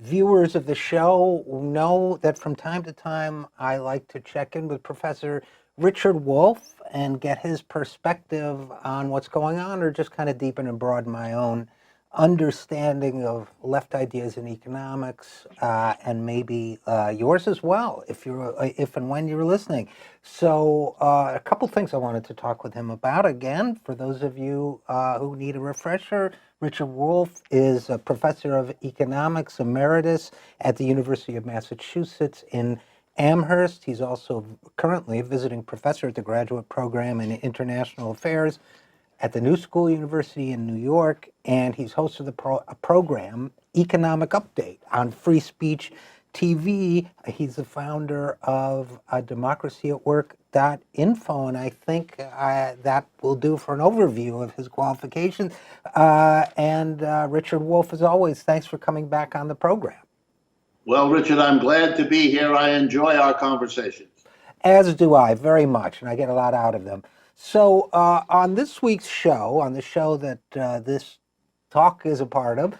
Viewers of the show know that from time to time I like to check in with Professor Richard Wolff and get his perspective on what's going on, or just kind of deepen and broaden my own understanding of left ideas in economics, and maybe yours as well, if and when you're listening. So a couple things I wanted to talk with him about. Again, for those of you who need a refresher, Richard Wolff is a professor of economics emeritus at the University of Massachusetts in Amherst. He's also currently a visiting professor at the graduate program in international affairs at the New School University in New York, and he's host of a program, Economic Update, on Free Speech TV. He's the founder of democracyatwork.info, and I think that will do for an overview of his qualifications. Richard Wolff, as always, thanks for coming back on the program. Well, Richard, I'm glad to be here. I enjoy our conversations. As do I, very much, and I get a lot out of them. So on this week's show, on the show that this talk is a part of,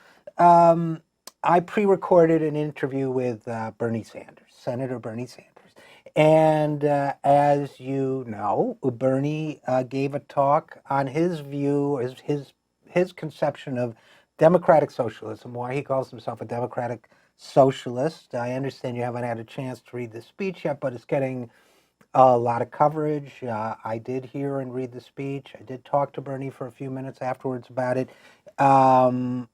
I pre-recorded an interview with Bernie Sanders, Senator Bernie Sanders. And as you know, Bernie gave a talk on his view, his conception of democratic socialism, why he calls himself a democratic socialist. I understand you haven't had a chance to read the speech yet, but it's getting a lot of coverage. I did hear and read the speech. I did talk to Bernie for a few minutes afterwards about it. And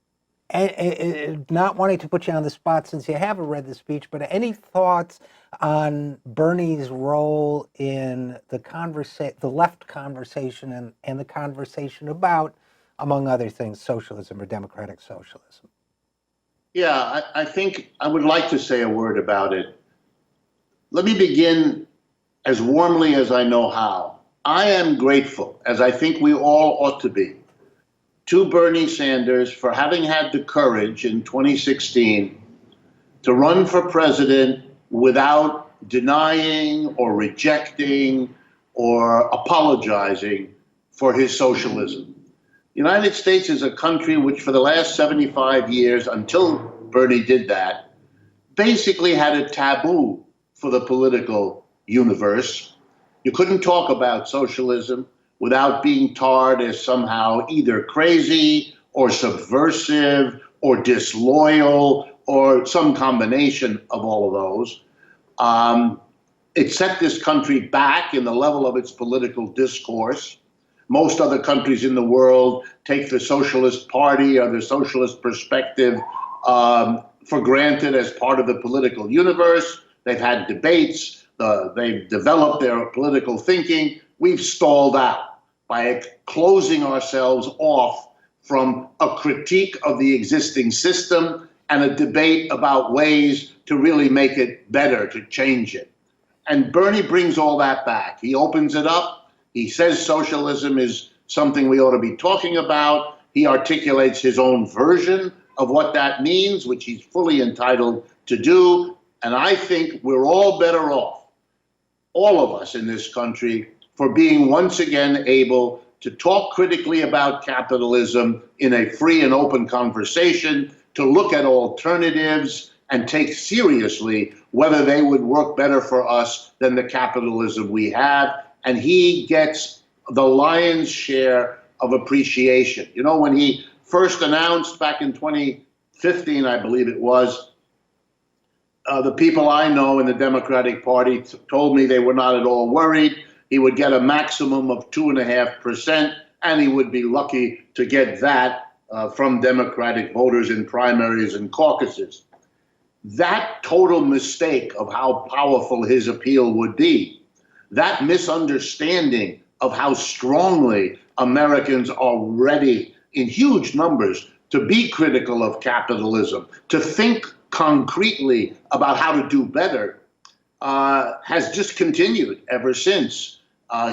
not wanting to put you on the spot since you haven't read the speech, but any thoughts on Bernie's role in the left conversation and the conversation about, among other things, socialism or democratic socialism? Yeah, I think I would like to say a word about it. Let me begin as warmly as I know how. I am grateful, as I think we all ought to be, to Bernie Sanders for having had the courage in 2016 to run for president without denying or rejecting or apologizing for his socialism. The United States is a country which for the last 75 years, until Bernie did that, basically had a taboo for the political universe. You couldn't talk about socialism without being tarred as somehow either crazy or subversive or disloyal or some combination of all of those. It set this country back in the level of its political discourse. Most other countries in the world take the Socialist Party or the socialist perspective for granted as part of the political universe. They've had debates. They've developed their political thinking. We've stalled out by closing ourselves off from a critique of the existing system and a debate about ways to really make it better, to change it. And Bernie brings all that back. He opens it up. He says socialism is something we ought to be talking about. He articulates his own version of what that means, which he's fully entitled to do. And I think we're all better off, all of us in this country, for being once again able to talk critically about capitalism in a free and open conversation, to look at alternatives and take seriously whether they would work better for us than the capitalism we have. And he gets the lion's share of appreciation. You know, when he first announced back in 2015, I believe it was, the people I know in the Democratic Party told me they were not at all worried. He would get a maximum of 2.5%, and he would be lucky to get that from Democratic voters in primaries and caucuses. That total mistake of how powerful his appeal would be, that misunderstanding of how strongly Americans are ready in huge numbers to be critical of capitalism, to think concretely about how to do better, has just continued ever since.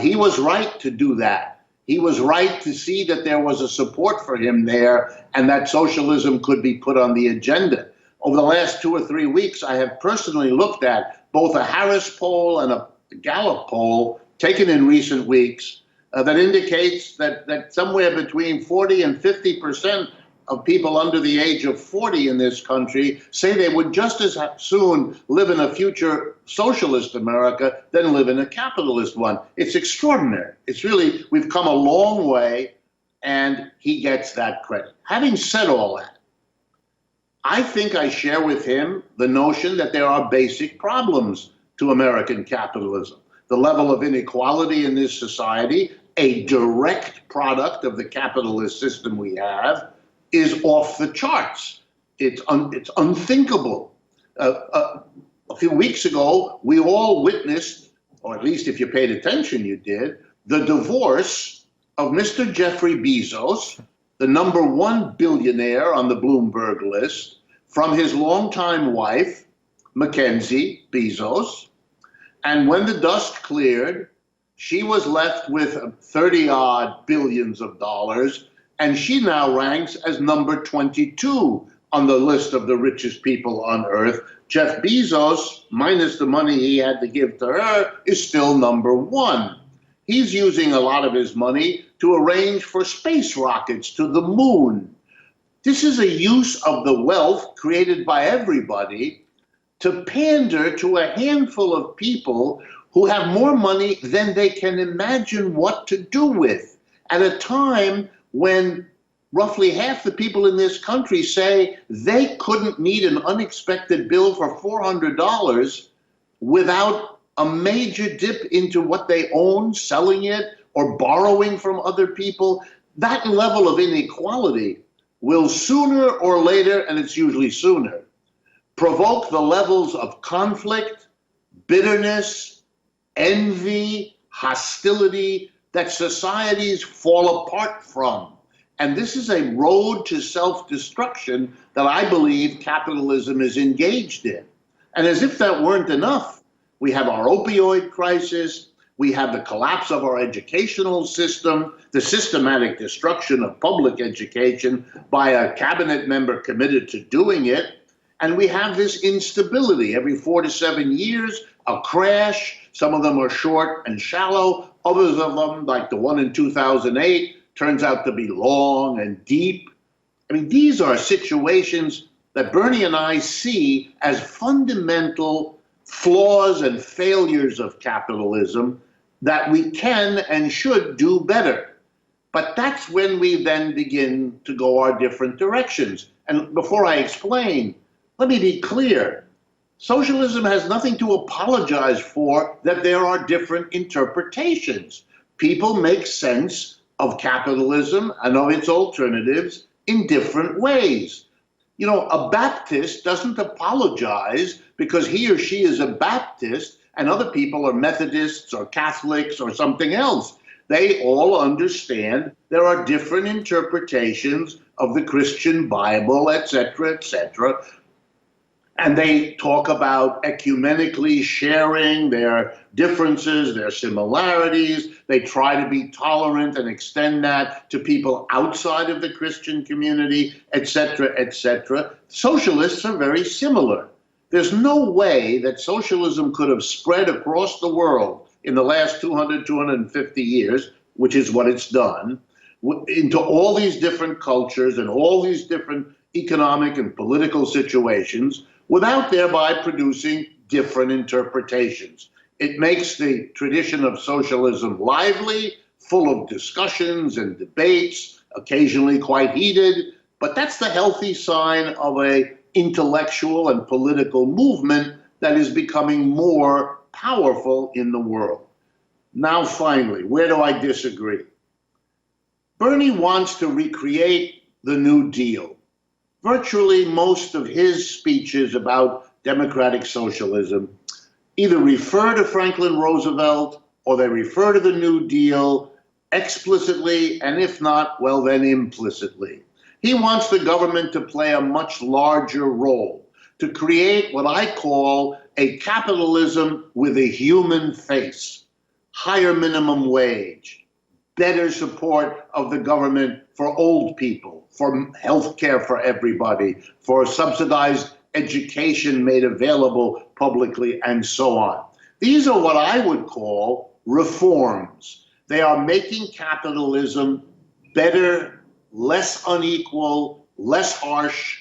He was right to do that. He was right to see that there was a support for him there and that socialism could be put on the agenda. Over the last 2 or 3 weeks, I have personally looked at both a Harris poll and a Gallup poll taken in recent weeks that indicates that somewhere between 40 and 50% of people under the age of 40 in this country say they would just as soon live in a future socialist America than live in a capitalist one. It's extraordinary. It's really, we've come a long way, and he gets that credit. Having said all that, I think I share with him the notion that there are basic problems to American capitalism. The level of inequality in this society, a direct product of the capitalist system we have, is off the charts. It's unthinkable. A few weeks ago, we all witnessed, or at least if you paid attention, you did, the divorce of Mr. Jeffrey Bezos, the #1 billionaire on the Bloomberg list, from his longtime wife, Mackenzie Bezos. And when the dust cleared, she was left with 30-odd billions of dollars, and she now ranks as number 22 on the list of the richest people on earth. Jeff Bezos, minus the money he had to give to her, is still #1. He's using a lot of his money to arrange for space rockets to the moon. This is a use of the wealth created by everybody to pander to a handful of people who have more money than they can imagine what to do with, at a time when roughly half the people in this country say they couldn't meet an unexpected bill for $400 without a major dip into what they own, selling it, or borrowing from other people. That level of inequality will sooner or later, and it's usually sooner, provoke the levels of conflict, bitterness, envy, hostility that societies fall apart from. And this is a road to self-destruction that I believe capitalism is engaged in. And as if that weren't enough, we have our opioid crisis, we have the collapse of our educational system, the systematic destruction of public education by a cabinet member committed to doing it, and we have this instability. Every 4 to 7 years, a crash. Some of them are short and shallow. Others of them, like the one in 2008, turns out to be long and deep. I mean, these are situations that Bernie and I see as fundamental flaws and failures of capitalism that we can and should do better. But that's when we then begin to go our different directions. And before I explain, let me be clear. Socialism has nothing to apologize for that there are different interpretations. People make sense of capitalism and of its alternatives in different ways. You know, a Baptist doesn't apologize because he or she is a Baptist and other people are Methodists or Catholics or something else. They all understand there are different interpretations of the Christian Bible, etc., etc. And they talk about ecumenically sharing their differences, their similarities. They try to be tolerant and extend that to people outside of the Christian community, etc., etc. Socialists are very similar. There's no way that socialism could have spread across the world in the last 200, 250 years, which is what it's done, into all these different cultures and all these different economic and political situations, without thereby producing different interpretations. It makes the tradition of socialism lively, full of discussions and debates, occasionally quite heated, but that's the healthy sign of an intellectual and political movement that is becoming more powerful in the world. Now, finally, where do I disagree? Bernie wants to recreate the New Deal. Virtually most of his speeches about democratic socialism either refer to Franklin Roosevelt or they refer to the New Deal explicitly, and if not, well, then implicitly. He wants the government to play a much larger role, to create what I call a capitalism with a human face, higher minimum wage, better support of the government for old people, for health care for everybody, for subsidized education made available publicly, and so on. These are what I would call reforms. They are making capitalism better, less unequal, less harsh,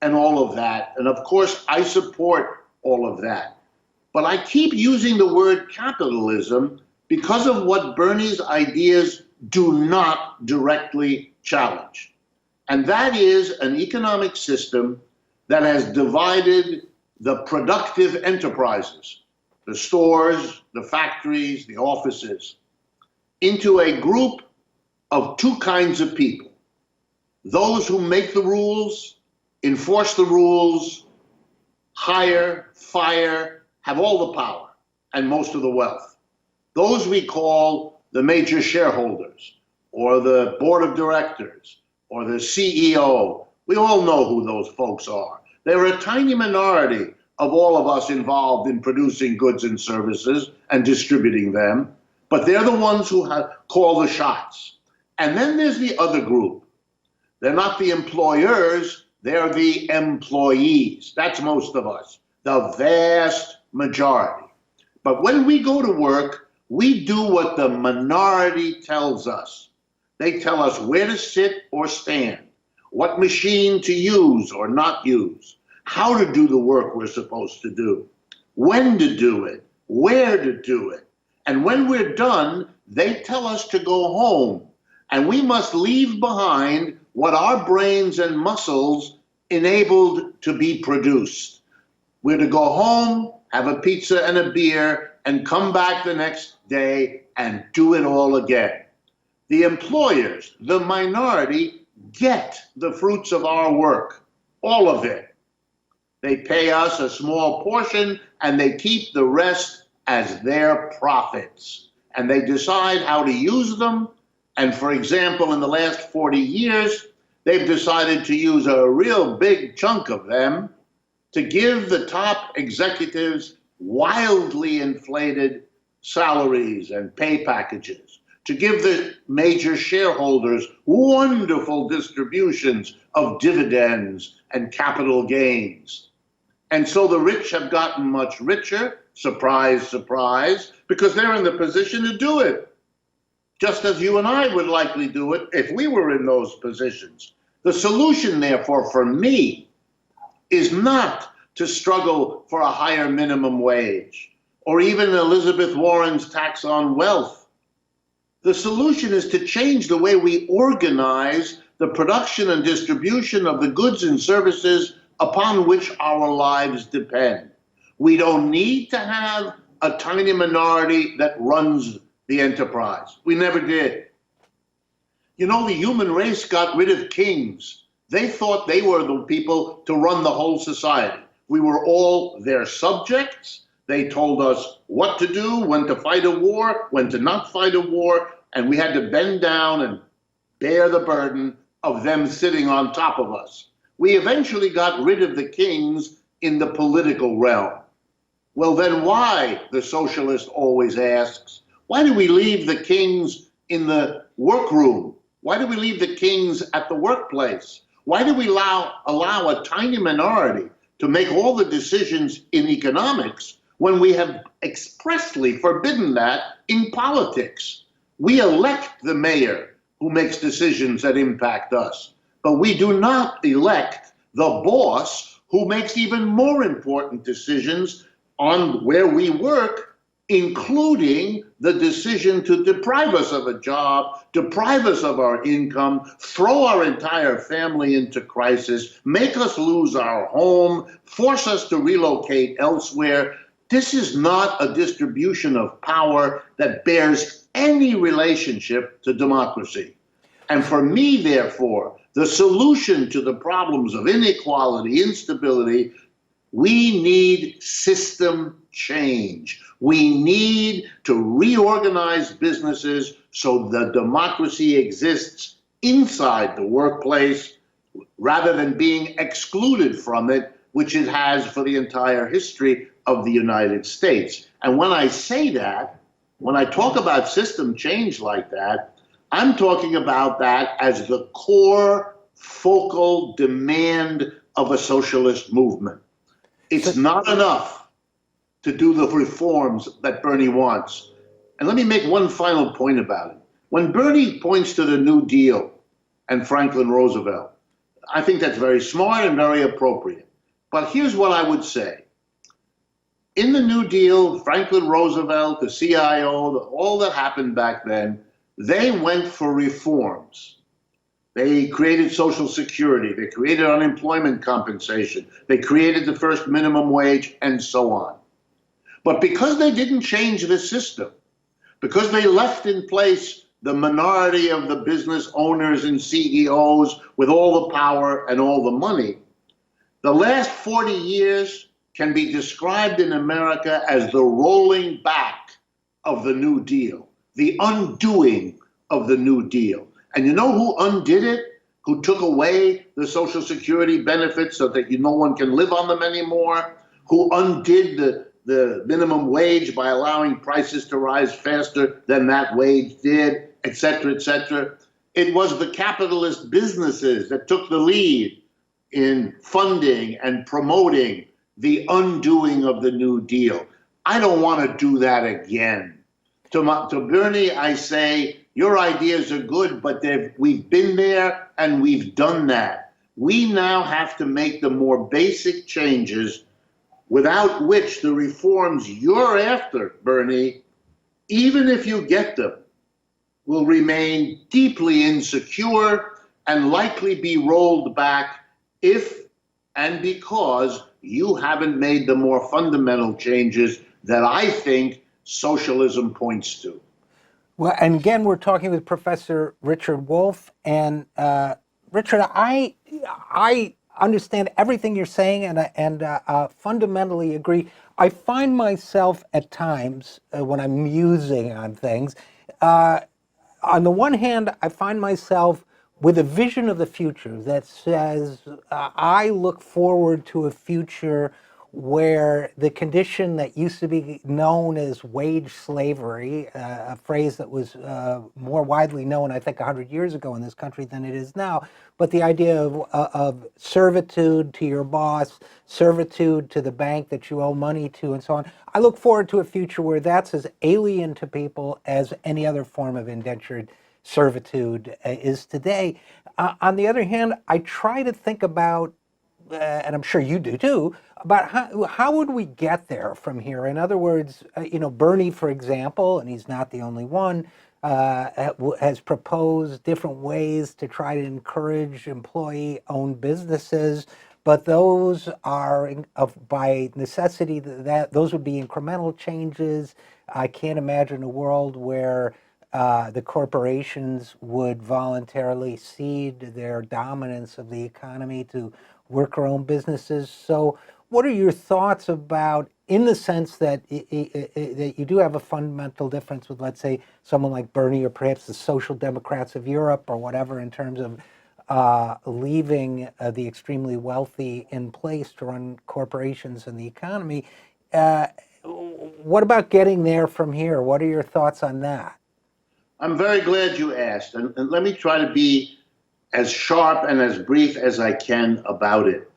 and all of that. And of course, I support all of that. But I keep using the word capitalism because of what Bernie's ideas do not directly challenge. And that is an economic system that has divided the productive enterprises, the stores, the factories, the offices, into a group of two kinds of people. Those who make the rules, enforce the rules, hire, fire, have all the power and most of the wealth. Those we call the major shareholders, or the board of directors, or the CEO. We all know who those folks are. They're a tiny minority of all of us involved in producing goods and services and distributing them, but they're the ones who call the shots. And then there's the other group. They're not the employers, they're the employees. That's most of us, the vast majority. But when we go to work, we do what the minority tells us. They tell us where to sit or stand, what machine to use or not use, how to do the work we're supposed to do, when to do it, where to do it. And when we're done, they tell us to go home. And we must leave behind what our brains and muscles enabled to be produced. We're to go home, have a pizza and a beer, and come back the next day and do it all again. The employers, the minority, get the fruits of our work, all of it. They pay us a small portion and they keep the rest as their profits. And they decide how to use them. And for example, in the last 40 years, they've decided to use a real big chunk of them to give the top executives wildly inflated salaries and pay packages, to give the major shareholders wonderful distributions of dividends and capital gains. And so the rich have gotten much richer, surprise, surprise, because they're in the position to do it, just as you and I would likely do it if we were in those positions. The solution, therefore, for me, is not to struggle for a higher minimum wage, or even Elizabeth Warren's tax on wealth. The solution is to change the way we organize the production and distribution of the goods and services upon which our lives depend. We don't need to have a tiny minority that runs the enterprise. We never did. You know, the human race got rid of kings. They thought they were the people to run the whole society. We were all their subjects. They told us what to do, when to fight a war, when to not fight a war, and we had to bend down and bear the burden of them sitting on top of us. We eventually got rid of the kings in the political realm. Well, then why, the socialist always asks, why do we leave the kings in the workroom? Why do we leave the kings at the workplace? Why do we allow a tiny minority to make all the decisions in economics when we have expressly forbidden that in politics? We elect the mayor who makes decisions that impact us, but we do not elect the boss who makes even more important decisions on where we work, including the decision to deprive us of a job, deprive us of our income, throw our entire family into crisis, make us lose our home, force us to relocate elsewhere. This is not a distribution of power that bears any relationship to democracy. And for me, therefore, the solution to the problems of inequality, instability, we need system change. We need to reorganize businesses so the democracy exists inside the workplace rather than being excluded from it, which it has for the entire history of the United States. And when I say that, when I talk about system change like that, I'm talking about that as the core focal demand of a socialist movement. It's not enough to do the reforms that Bernie wants. And let me make one final point about it. When Bernie points to the New Deal and Franklin Roosevelt, I think that's very smart and very appropriate. But here's what I would say. In the New Deal, Franklin Roosevelt, the CIO, all that happened back then, they went for reforms. They created Social Security. They created unemployment compensation. They created the first minimum wage, and so on. But because they didn't change the system, because they left in place the minority of the business owners and CEOs with all the power and all the money, the last 40 years can be described in America as the rolling back of the New Deal, the undoing of the New Deal. And you know who undid it? Who took away the Social Security benefits so that no one can live on them anymore? Who undid the minimum wage by allowing prices to rise faster than that wage did, et cetera, et cetera? It was the capitalist businesses that took the lead in funding and promoting the undoing of the New Deal. I don't want to do that again. To Bernie, I say, your ideas are good, but we've been there and we've done that. We now have to make the more basic changes without which the reforms you're after, Bernie, even if you get them, will remain deeply insecure and likely be rolled back if and because you haven't made the more fundamental changes that I think socialism points to. Well, and again, we're talking with Professor Richard Wolff. And Richard, I understand everything you're saying and fundamentally agree. I find myself at times when I'm musing on things, on the one hand, I find myself with a vision of the future that says, I look forward to a future where the condition that used to be known as wage slavery, a phrase that was more widely known, I think, 100 years ago in this country than it is now, but the idea of servitude to your boss, servitude to the bank that you owe money to, and so on. I look forward to a future where that's as alien to people as any other form of indentured servitude is today. On the other hand, I try to think about, and I'm sure you do too, about how would we get there from here? In other words, Bernie, for example, and he's not the only one, has proposed different ways to try to encourage employee-owned businesses, but those are, by necessity, that those would be incremental changes. I can't imagine a world where the corporations would voluntarily cede their dominance of the economy to worker-owned businesses. So what are your thoughts about, in the sense that that you do have a fundamental difference with, let's say, someone like Bernie or perhaps the Social Democrats of Europe or whatever, in terms of leaving the extremely wealthy in place to run corporations and the economy. What about getting there from here? What are your thoughts on that? I'm very glad you asked, and let me try to be as sharp and as brief as I can about it.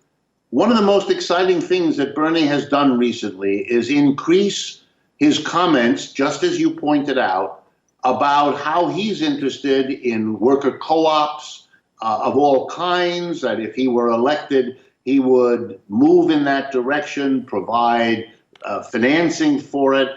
One of the most exciting things that Bernie has done recently is increase his comments, just as you pointed out, about how he's interested in worker co-ops of all kinds, that if he were elected, he would move in that direction, provide financing for it.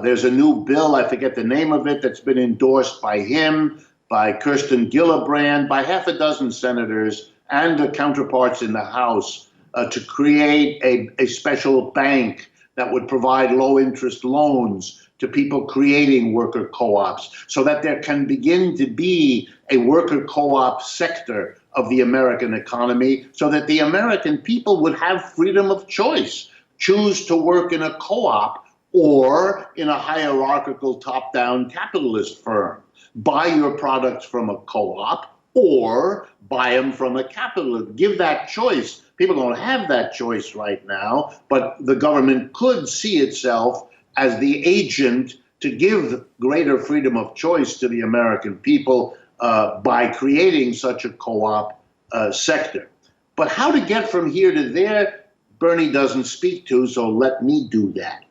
There's a new bill, I forget the name of it, that's been endorsed by him, by Kirsten Gillibrand, by half a dozen senators and the counterparts in the House to create a special bank that would provide low-interest loans to people creating worker co-ops so that there can begin to be a worker co-op sector of the American economy so that the American people would have freedom of choice, choose to work in a co-op or in a hierarchical top-down capitalist firm. Buy your products from a co-op or buy them from a capitalist. Give that choice. People don't have that choice right now, but the government could see itself as the agent to give greater freedom of choice to the American people by creating such a co-op sector. But how to get from here to there, Bernie doesn't speak to, so let me do that.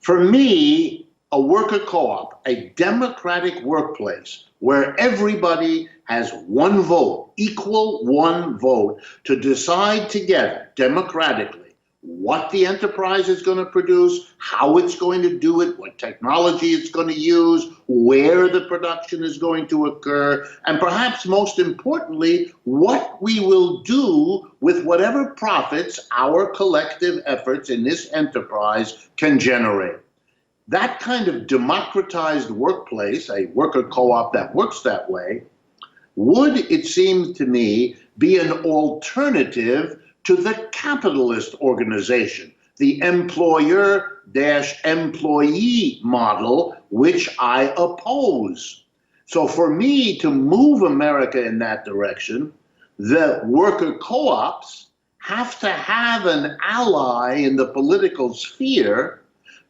For me, a worker co-op, a democratic workplace where everybody has one vote, equal one vote, to decide together democratically what the enterprise is going to produce, how it's going to do it, what technology it's going to use, where the production is going to occur, and perhaps most importantly, what we will do with whatever profits our collective efforts in this enterprise can generate. That kind of democratized workplace, a worker co-op that works that way, would, it seems to me, be an alternative to the capitalist organization, the employer-employee model, which I oppose. So for me to move America in that direction, the worker co-ops have to have an ally in the political sphere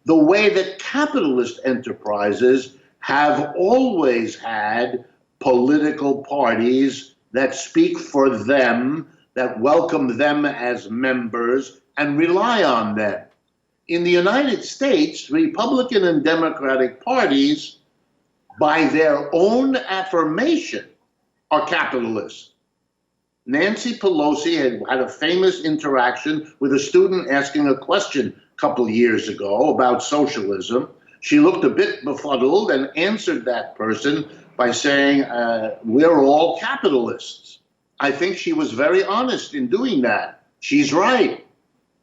the way that capitalist enterprises have always had political parties that speak for them, that welcome them as members and rely on them. In the United States, Republican and Democratic parties, by their own affirmation, are capitalists. Nancy Pelosi had a famous interaction with a student asking a question a couple of years ago about socialism. She looked a bit befuddled and answered that person by saying, we're all capitalists. I think she was very honest in doing that. She's right.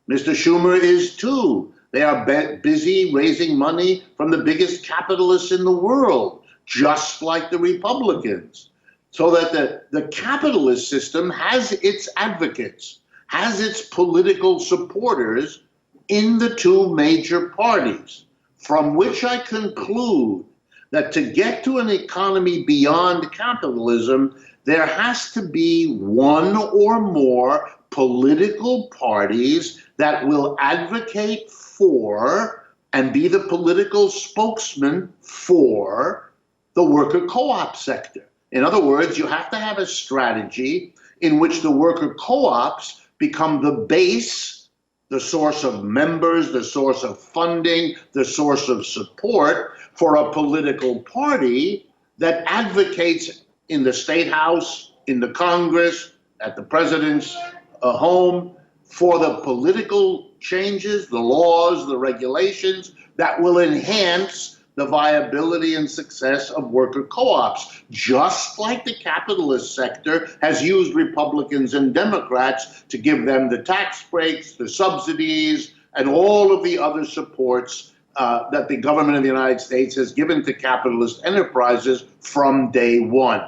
Mr. Schumer is too. They are busy raising money from the biggest capitalists in the world, just like the Republicans. So that the capitalist system has its advocates, has its political supporters in the two major parties, from which I conclude that to get to an economy beyond capitalism, there has to be one or more political parties that will advocate for and be the political spokesman for the worker co-op sector. In other words, you have to have a strategy in which the worker co-ops become the base, the source of members, the source of funding, the source of support for a political party that advocates in the State House, in the Congress, at the president's home, for the political changes, the laws, the regulations that will enhance the viability and success of worker co-ops, just like the capitalist sector has used Republicans and Democrats to give them the tax breaks, the subsidies, and all of the other supports that the government of the United States has given to capitalist enterprises from day one.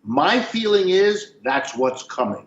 My feeling is that's what's coming.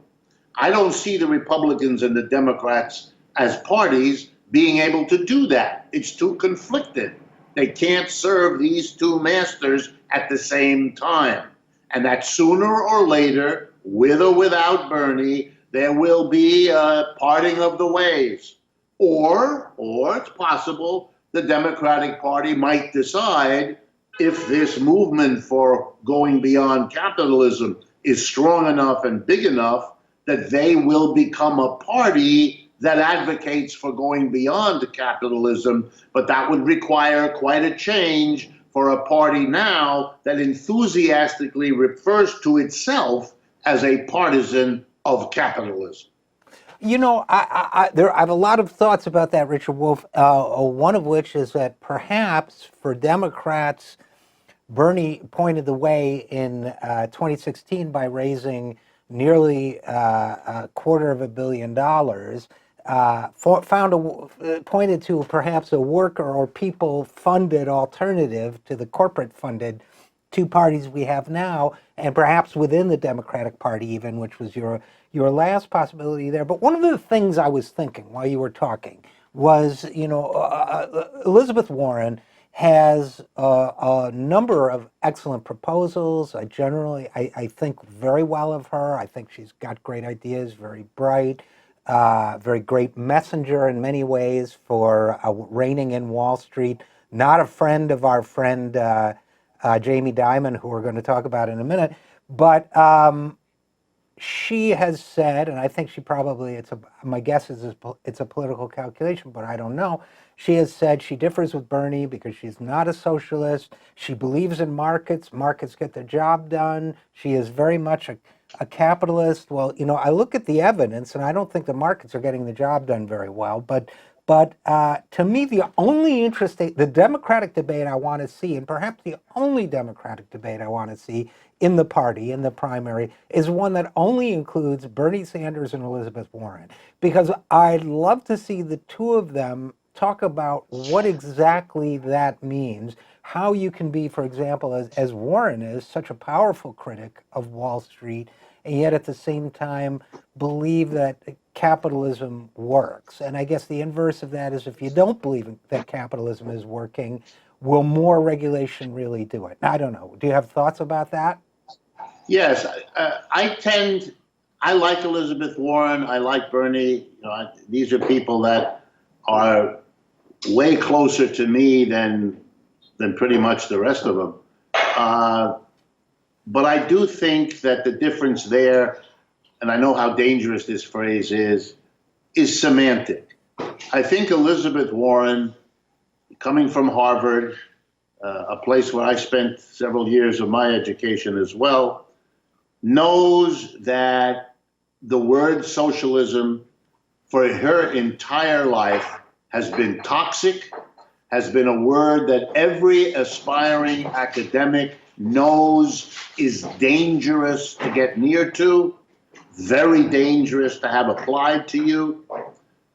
I don't see the Republicans and the Democrats as parties being able to do that. It's too conflicted. They can't serve these two masters at the same time. And that sooner or later, with or without Bernie, there will be a parting of the ways. Or it's possible the Democratic Party might decide, if this movement for going beyond capitalism is strong enough and big enough, that they will become a party that advocates for going beyond capitalism, but that would require quite a change for a party now that enthusiastically refers to itself as a partisan of capitalism. You know, I have a lot of thoughts about that, Richard Wolff, one of which is that perhaps for Democrats, Bernie pointed the way in 2016 by raising nearly $250 million, pointed to perhaps a worker or people-funded alternative to the corporate-funded two parties we have now, and perhaps within the Democratic Party even, which was your last possibility there. But one of the things I was thinking while you were talking was, Elizabeth Warren has a number of excellent proposals. I think very well of her. I think she's got great ideas, very bright, very great messenger in many ways for reining in Wall Street. Not a friend of our friend Jamie Dimon, who we're going to talk about in a minute. But she has said, and I think she probably, my guess is it's a political calculation, but I don't know. She has said she differs with Bernie because she's not a socialist. She believes in markets. Markets get the job done. She is very much a capitalist. Well, I look at the evidence, and I don't think the markets are getting the job done very well. But to me, the Democratic debate I want to see, and perhaps the only Democratic debate I want to see in the party, in the primary, is one that only includes Bernie Sanders and Elizabeth Warren. Because I'd love to see the two of them talk about what exactly that means, how you can be, for example, as Warren is, such a powerful critic of Wall Street, and yet at the same time believe that capitalism works. And I guess the inverse of that is if you don't believe that capitalism is working, will more regulation really do it? I don't know. Do you have thoughts about that? Yes, I like Elizabeth Warren. I like Bernie. These are people that are way closer to me than pretty much the rest of them. But I do think that the difference there, and I know how dangerous this phrase is semantic. I think Elizabeth Warren, coming from Harvard, a place where I spent several years of my education as well, knows that the word socialism for her entire life has been toxic, has been a word that every aspiring academic knows is dangerous to get near to, very dangerous to have applied to you.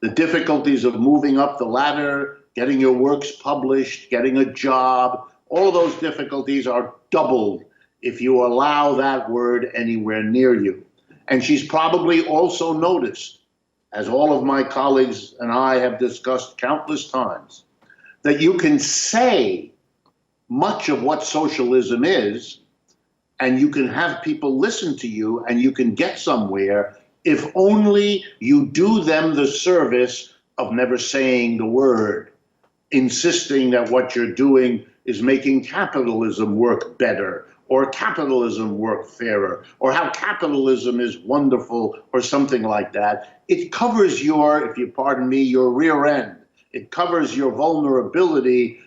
The difficulties of moving up the ladder, getting your works published, getting a job, all of those difficulties are doubled if you allow that word anywhere near you. And she's probably also noticed, as all of my colleagues and I have discussed countless times, that you can say much of what socialism is, and you can have people listen to you, and you can get somewhere if only you do them the service of never saying the word, insisting that what you're doing is making capitalism work better, or capitalism work fairer, or how capitalism is wonderful, or something like that. It covers your, if you pardon me, your rear end. It covers your vulnerability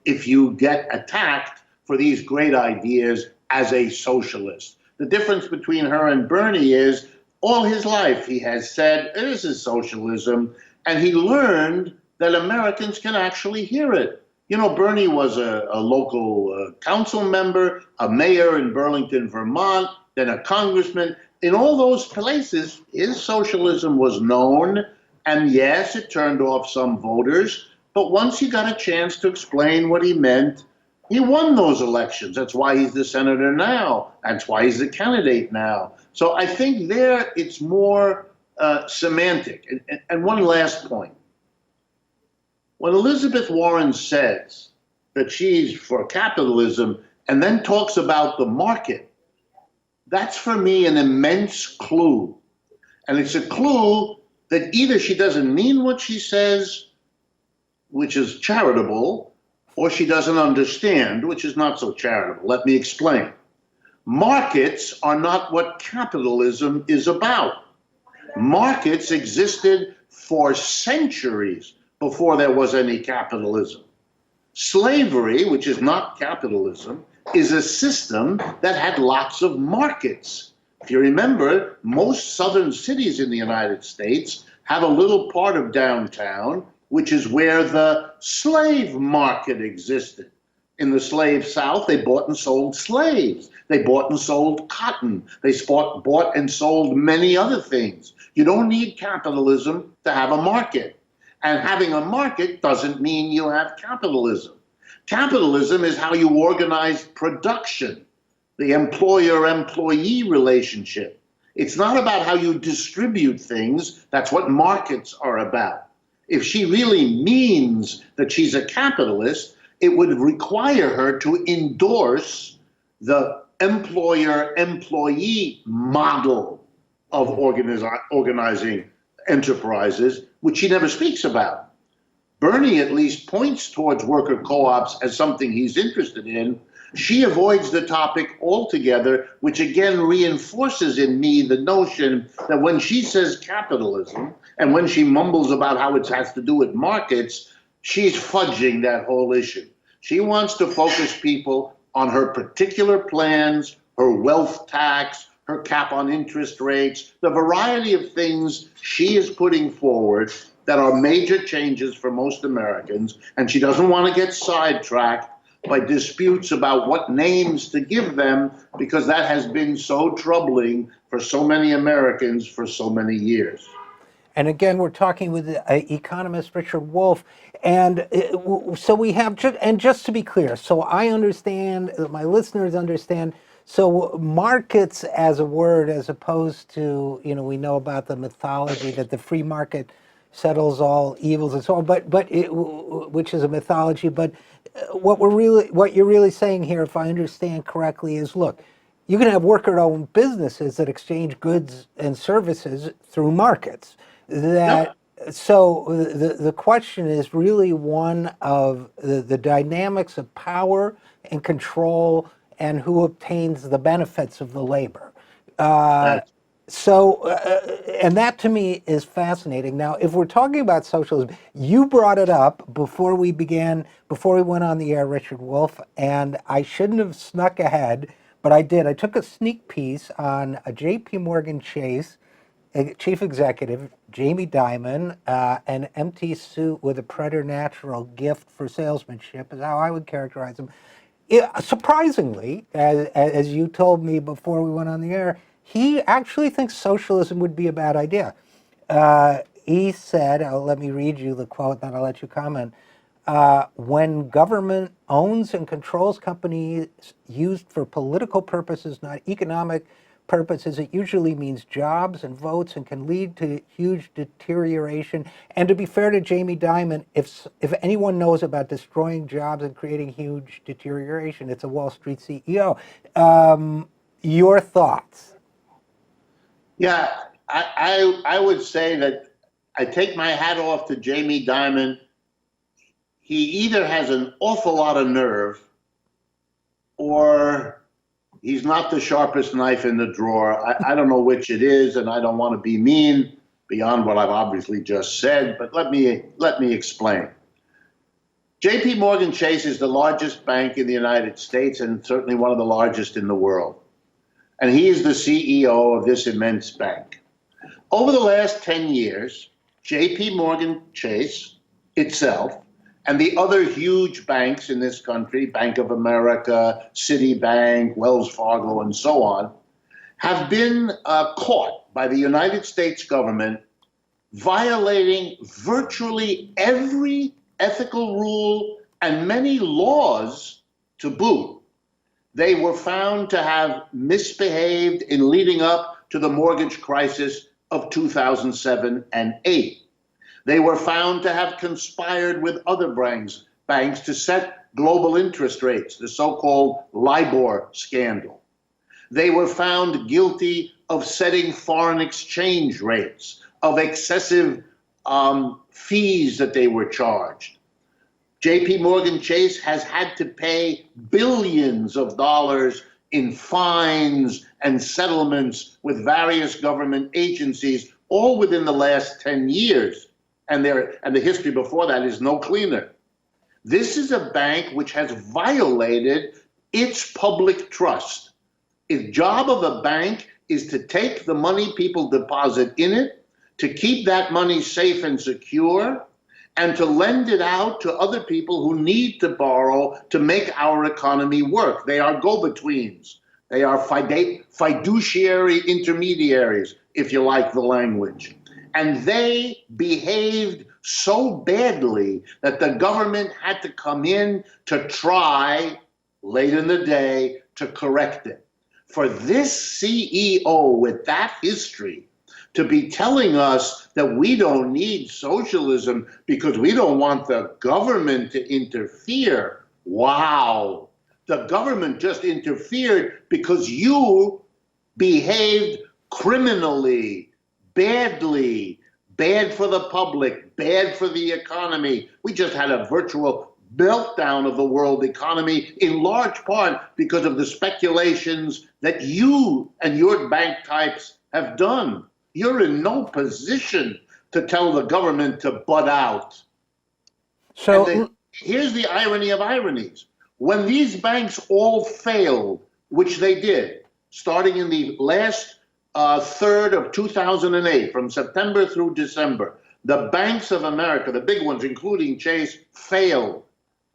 if you get attacked for these great ideas as a socialist. The difference between her and Bernie is all his life he has said, this is socialism, and he learned that Americans can actually hear it. Bernie was a local council member, a mayor in Burlington, Vermont, then a congressman. In all those places, his socialism was known, and yes, it turned off some voters, but once he got a chance to explain what he meant, he won those elections. That's why he's the senator now. That's why he's the candidate now. So I think there it's more semantic. And one last point. When Elizabeth Warren says that she's for capitalism and then talks about the market, that's for me an immense clue. And it's a clue that either she doesn't mean what she says, which is charitable, or she doesn't understand, which is not so charitable. Let me explain. Markets are not what capitalism is about. Markets existed for centuries before there was any capitalism. Slavery, which is not capitalism, is a system that had lots of markets. If you remember, most southern cities in the United States have a little part of downtown, which is where the slave market existed. In the slave South, they bought and sold slaves. They bought and sold cotton. They bought and sold many other things. You don't need capitalism to have a market. And having a market doesn't mean you have capitalism. Capitalism is how you organize production, the employer-employee relationship. It's not about how you distribute things. That's what markets are about. If she really means that she's a capitalist, it would require her to endorse the employer-employee model of organizing enterprises, which she never speaks about. Bernie at least points towards worker co-ops as something he's interested in, She avoids the topic altogether, which again reinforces in me the notion that when she says capitalism and when she mumbles about how it has to do with markets, she's fudging that whole issue. She wants to focus people on her particular plans, her wealth tax, her cap on interest rates, the variety of things she is putting forward that are major changes for most Americans, and she doesn't want to get sidetracked by disputes about what names to give them, because that has been so troubling for so many Americans for so many years. And again, we're talking with economist Richard Wolff. And so we have, and just to be clear, so I understand, my listeners understand, so markets as a word, as opposed to, we know about the mythology that the free market settles all evils and so on, which is a mythology. But what you're really saying here, if I understand correctly, is look, you can have worker-owned businesses that exchange goods and services through markets. So the question is really one of the dynamics of power and control and who obtains the benefits of the labor. And that to me is fascinating. Now, if we're talking about socialism, you brought it up before we went on the air, Richard Wolff, and I shouldn't have snuck ahead, but I did. I took a sneak piece on a J.P. Morgan Chase chief executive, Jamie Dimon, an empty suit with a preternatural gift for salesmanship is how I would characterize him. Surprisingly, as you told me before we went on the air, he actually thinks socialism would be a bad idea. He said, let me read you the quote, then I'll let you comment. When government owns and controls companies used for political purposes, not economic purposes, it usually means jobs and votes and can lead to huge deterioration. And to be fair to Jamie Dimon, if anyone knows about destroying jobs and creating huge deterioration, it's a Wall Street CEO. Your thoughts? Yeah, I would say that I take my hat off to Jamie Dimon. He either has an awful lot of nerve or he's not the sharpest knife in the drawer. I don't know which it is, and I don't want to be mean beyond what I've obviously just said, but let me explain. JP Morgan Chase is the largest bank in the United States and certainly one of the largest in the world. And he is the CEO of this immense bank. Over the last 10 years, JP Morgan Chase itself and the other huge banks in this country, Bank of America, Citibank, Wells Fargo, and so on, have been caught by the United States government violating virtually every ethical rule and many laws to boot. They were found to have misbehaved in leading up to the mortgage crisis of 2007 and 8. They were found to have conspired with other banks to set global interest rates, the so-called LIBOR scandal. They were found guilty of setting foreign exchange rates, of excessive fees that they were charged. JP Morgan Chase has had to pay billions of dollars in fines and settlements with various government agencies, all within the last 10 years. And the history before that is no cleaner. This is a bank which has violated its public trust. The job of a bank is to take the money people deposit in it, to keep that money safe and secure, and to lend it out to other people who need to borrow to make our economy work. They are go-betweens. They are fiduciary intermediaries, if you like the language. And they behaved so badly that the government had to come in to try, late in the day, to correct it. For this CEO with that history to be telling us that we don't need socialism because we don't want the government to interfere, wow. The government just interfered because you behaved criminally, badly, bad for the public, bad for the economy. We just had a virtual meltdown of the world economy, in large part because of the speculations that you and your bank types have done. You're in no position to tell the government to butt out. So Here's the irony of ironies. When these banks all failed, which they did, starting in the last third of 2008, from September through December, the banks of America, the big ones, including Chase, failed.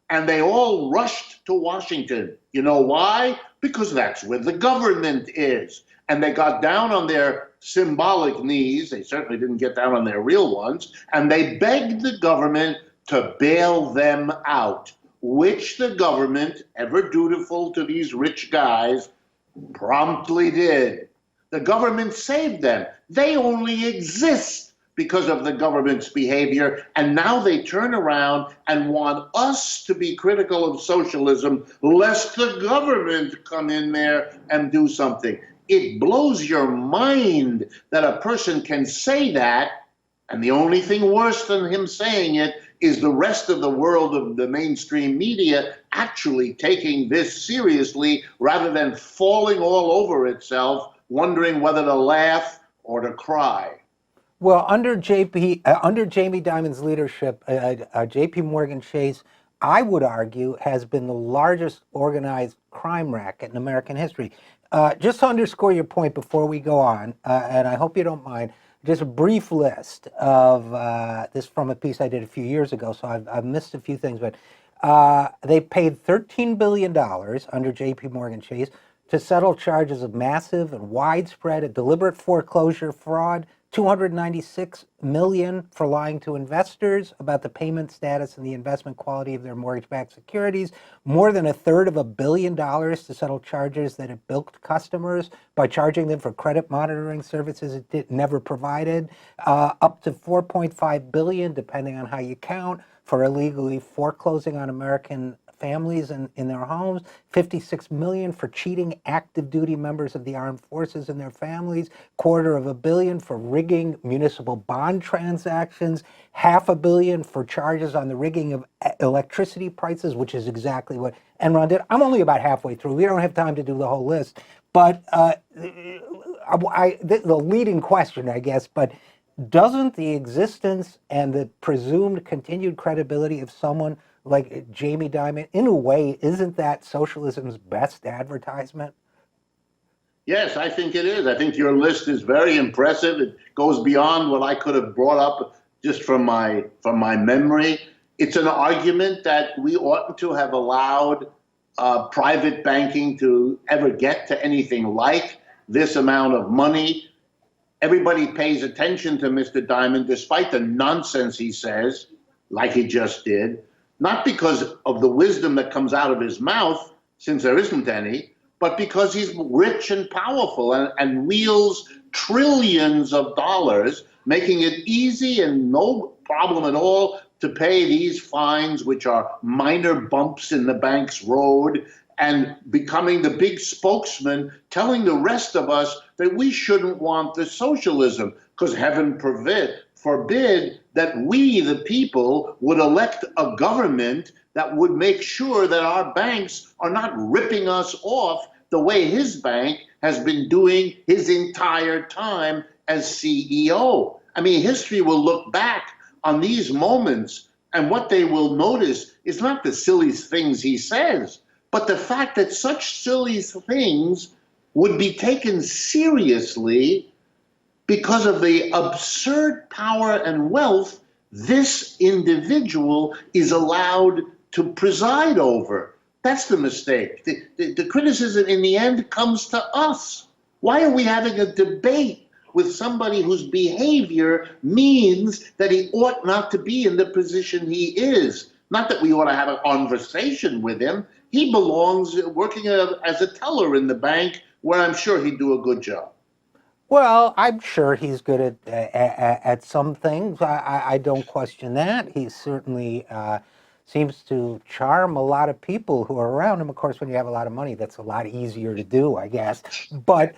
And they all rushed to Washington. You know why? Because that's where the government is. And they got down on their symbolic knees. They certainly didn't get down on their real ones. And they begged the government to bail them out, which the government, ever dutiful to these rich guys, promptly did. The government saved them. They only exist because of the government's behavior, and now they turn around and want us to be critical of socialism, lest the government come in there and do something. It blows your mind that a person can say that, and the only thing worse than him saying it is the rest of the world of the mainstream media actually taking this seriously rather than falling all over itself, wondering whether to laugh or to cry. Well, under Jamie Dimon's leadership, J.P. Morgan Chase, I would argue, has been the largest organized crime racket in American history. Just to underscore your point before we go on, and I hope you don't mind, just a brief list of this from a piece I did a few years ago, so I've missed a few things, but they paid $13 billion under J.P. Morgan Chase to settle charges of massive and widespread and deliberate foreclosure fraud, $296 million for lying to investors about the payment status and the investment quality of their mortgage-backed securities, more than $350 million to settle charges that it bilked customers by charging them for credit monitoring services it never provided, up to $4.5 billion, depending on how you count, for illegally foreclosing on American families in their homes, $56 million for cheating active duty members of the armed forces and their families, $250 million for rigging municipal bond transactions, $500 million for charges on the rigging of electricity prices, which is exactly what Enron did. I'm only about halfway through. We don't have time to do the whole list. But the leading question, I guess, but doesn't the existence and the presumed continued credibility of someone like Jamie Dimon, in a way, isn't that socialism's best advertisement? Yes, I think it is. I think your list is very impressive. It goes beyond what I could have brought up just from my memory. It's an argument that we oughtn't to have allowed private banking to ever get to anything like this amount of money. Everybody pays attention to Mr. Dimon, despite the nonsense he says, like he just did. Not because of the wisdom that comes out of his mouth, since there isn't any, but because he's rich and powerful and wields trillions of dollars, making it easy and no problem at all to pay these fines, which are minor bumps in the bank's road, and becoming the big spokesman, telling the rest of us that we shouldn't want the socialism, because heaven forbid that we, the people, would elect a government that would make sure that our banks are not ripping us off the way his bank has been doing his entire time as CEO. I mean, history will look back on these moments, and what they will notice is not the silly things he says, but the fact that such silly things would be taken seriously because of the absurd power and wealth this individual is allowed to preside over. That's the mistake. The criticism in the end comes to us. Why are we having a debate with somebody whose behavior means that he ought not to be in the position he is? Not that we ought to have a conversation with him. He belongs working as a teller in the bank, where I'm sure he'd do a good job. Well, I'm sure he's good at some things. I don't question that. He certainly seems to charm a lot of people who are around him. Of course, when you have a lot of money, that's a lot easier to do, I guess. But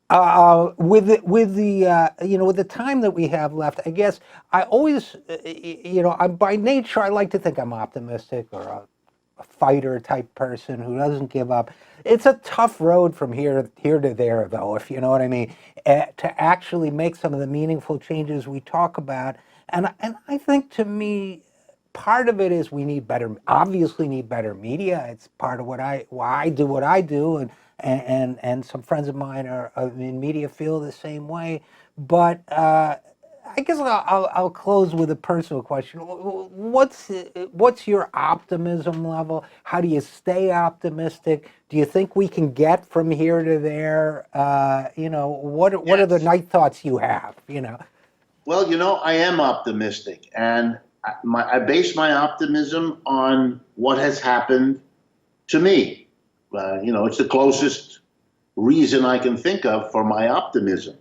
With the with the time that we have left, I guess I always I'm by nature I like to think I'm optimistic or a fighter type person who doesn't give up. It's a tough road from here to there, though, if you know what I mean, to actually make some of the meaningful changes we talk about. And I think to me, part of it is we obviously need better media. It's part of why I do what I do, and some friends of mine are in media feel the same way. But I guess I'll close with a personal question. What's your optimism level? How do you stay optimistic? Do you think we can get from here to there? What are the Yes. night thoughts you have? Well, I am optimistic, and I base my optimism on what has happened to me. It's the closest reason I can think of for my optimism.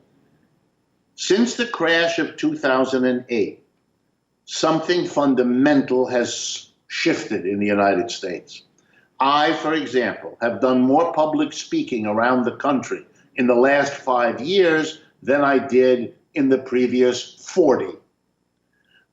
Since the crash of 2008, something fundamental has shifted in the United States. I, for example, have done more public speaking around the country in the last 5 years than I did in the previous 40.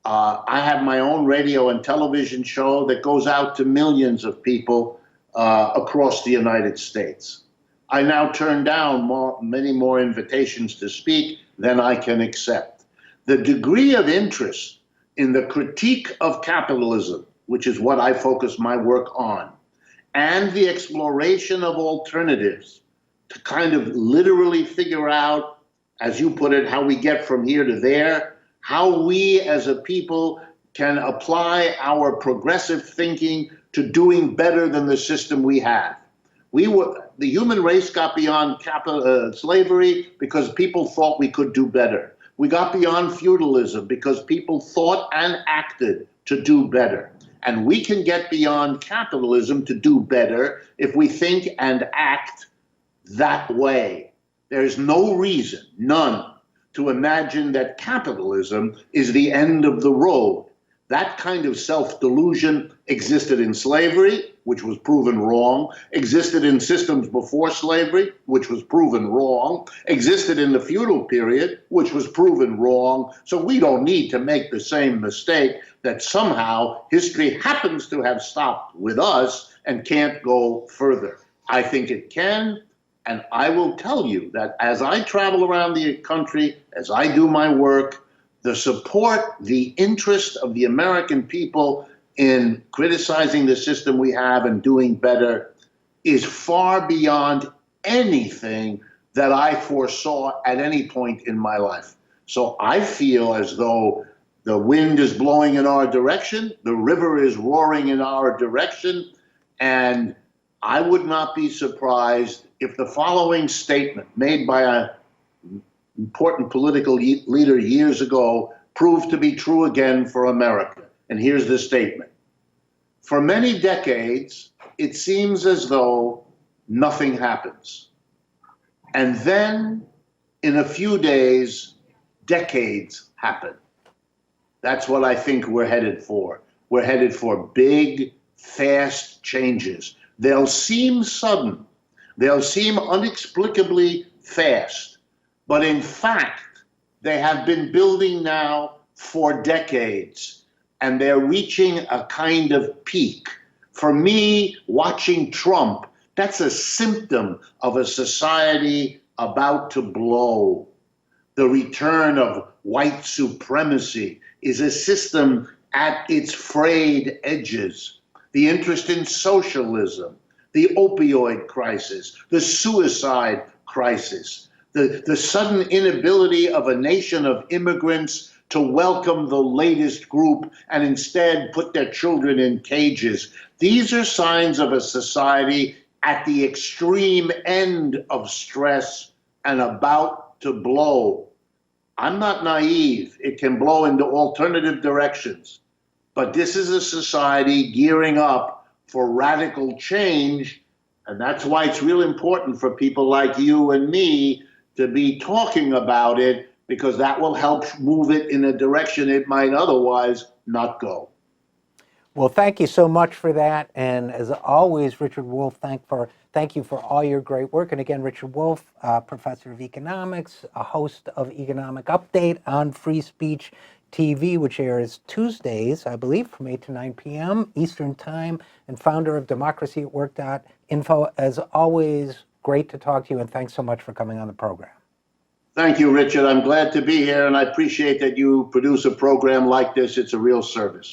I have my own radio and television show that goes out to millions of people across the United States. I now turn down many more invitations to speak than I can accept. The degree of interest in the critique of capitalism, which is what I focus my work on, and the exploration of alternatives to kind of literally figure out, as you put it, how we get from here to there, how we as a people can apply our progressive thinking to doing better than the system we have. The human race got beyond slavery because people thought we could do better. We got beyond feudalism because people thought and acted to do better. And we can get beyond capitalism to do better if we think and act that way. There's no reason, none, to imagine that capitalism is the end of the road. That kind of self-delusion existed in slavery, which was proven wrong, existed in systems before slavery, which was proven wrong, existed in the feudal period, which was proven wrong. So we don't need to make the same mistake that somehow history happens to have stopped with us and can't go further. I think it can, and I will tell you that as I travel around the country, as I do my work, the support, the interest of the American people in criticizing the system we have and doing better is far beyond anything that I foresaw at any point in my life. So I feel as though the wind is blowing in our direction, the river is roaring in our direction, and I would not be surprised if the following statement made by an important political leader years ago proved to be true again for America. And here's the statement. For many decades, it seems as though nothing happens. And then, in a few days, decades happen. That's what I think we're headed for. We're headed for big, fast changes. They'll seem sudden. They'll seem inexplicably fast. But in fact, they have been building now for decades, and they're reaching a kind of peak. For me, watching Trump, that's a symptom of a society about to blow. The return of white supremacy is a system at its frayed edges. The interest in socialism, the opioid crisis, the suicide crisis, the sudden inability of a nation of immigrants to welcome the latest group and instead put their children in cages. These are signs of a society at the extreme end of stress and about to blow. I'm not naive. It can blow into alternative directions. But this is a society gearing up for radical change, and that's why it's real important for people like you and me to be talking about it, because that will help move it in a direction it might otherwise not go. Well, thank you so much for that. And as always, Richard Wolff, thank you for all your great work. And again, Richard Wolff, professor of economics, a host of Economic Update on Free Speech TV, which airs Tuesdays, I believe, from 8 to 9 p.m. Eastern Time, and founder of democracyatwork.info. As always, great to talk to you, and thanks so much for coming on the program. Thank you, Richard. I'm glad to be here, and I appreciate that you produce a program like this. It's a real service.